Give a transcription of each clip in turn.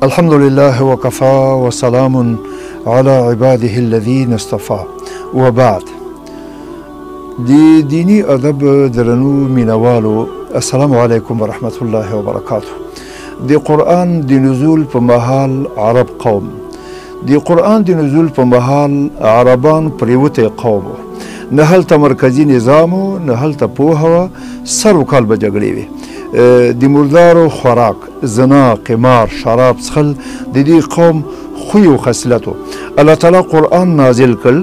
الحمد لله وكفى وسلام على عباده الذين اصطفى وبعد. دینی ادب درنو مینوالو السلام علیکم ورحمت الله وبرکاته. دی قرآن دی نزول په مهال عرب قوم، دی قرآن دی نزول په مهال عربان پریوته قوم، نه هلته مرکزی نظام و نه هلته پوهه و، سر و کال به جګړې وي. د مردارو خوراک، زنا، قمار، شراب څښل د دې قوم خوی و خصلتو. الله تعالی قرآن نازل کړ،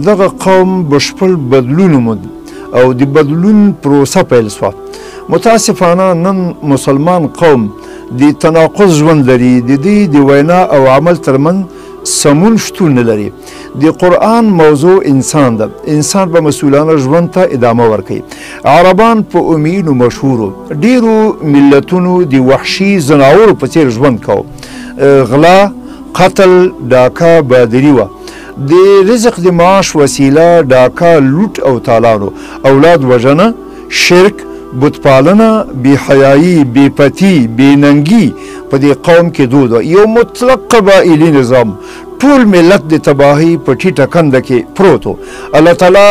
دغه قوم بشپړ بدلون وموند او د بدلون پروسه پیل شوه. متاسفانه نن مسلمان قوم د تناقض ژوند لري، د دې د وینا او عمل ترمن سمون شتون نه لري. د قرآن موضوع انسان ده، انسان به مسؤلانه ژوند ته ادامه ورکوي. عربان په امینو مشهورو، ډیرو ملتونو د وحشي ځناورو په څیر ژوند کوو. غلا، قتل، ډاکه، بادري وه. د رزق د معاش وسیله ډاکه، لوټ او تالانو، اولاد وژنه، شرک، بتپالنه، بېحیایي، بېپتي، بېننګي په دې قوم کې دود و. یو مطلق قبایلي نظام، ټول ملت د تباهۍ په ټیټه کنده کې پروت و. الله تعالی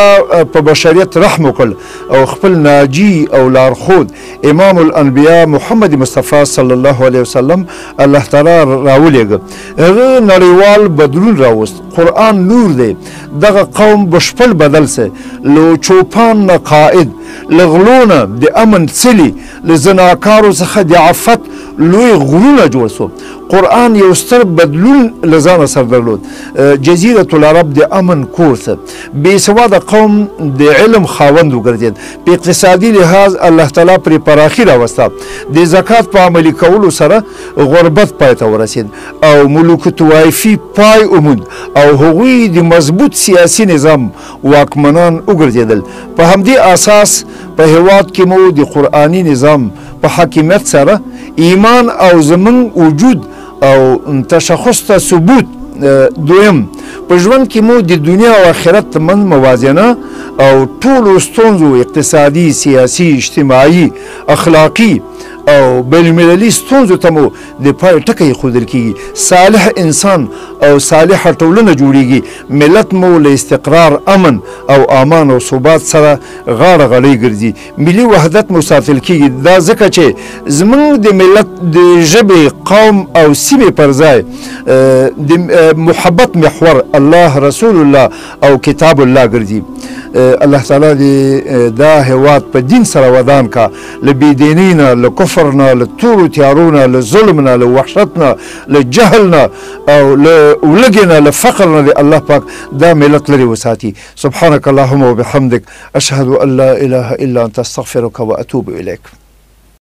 په بشریت رحم وکړ او خپل ناجي او لارښود امام الانبیا محمد مصطفی صلی الله علیه وسلم الله تعالی راولېږه. هغه نړیوال بدلون راوست. قرآن نور دی. دغه قوم بشپړ بدل سه، له چوپان نه قائد، له غلو نه د امن څلي، له زناکارو څخه د عفت لوی غرونه جوړ سو. قرآن یو ستر بدلون له ځانه سره درلود. جزیرة العرب د امن کور څه، بې سواده قوم د علم خاوند وګرځېد. په اقتصادي لحاظ الله تعالی پرې پراخي راوسته. د زکات په عملي کولو سره غربت پای ته ورسېد او ملوک طوایفي پای وموند او هغوی د مضبوط سیاسي نظام واکمنان وګرځېدل. په همدې اساس په هېواد کې مو د قرآني نظام په حاکمیت سره ایمان او زمون وجود او تشخص ته ثبوت دویم، په ژوند کې مو د دنیا او آخرت ترمنځ موازنه او ټولو ستونزو اقتصادي، سیاسي، اجتماعي، اخلاقي او بینالمللي ستونزو ته مو د پای ټکی ایښودل کېږي. صالح انسان او صالحه ټولنه جوړیږي. ملت مو له استقرار، امن او امان او ثبات سره غاړه غړۍ ګرځي. ملي وحدت مو ساتل کېږي. دا ځکه چې زموږ د ملت د ژبې، قوم او سیمې پر ځای د محبت محور الله، رسول الله او کتاب الله ګرځي. الله تعالی دې دا هېواد په دین سره ودان کا، له بېدینۍ نه، له کفر نه، له تورو تیارو نه، له ظلم نه، له وحشت نه، له جهل نه او له ولږې نه، له فقر نه دې الله پاک دا ملت لرې وساتي. سبحانك اللهم وبحمدك اشهد ان لا اله الا انت استغفرك واتوب اليك.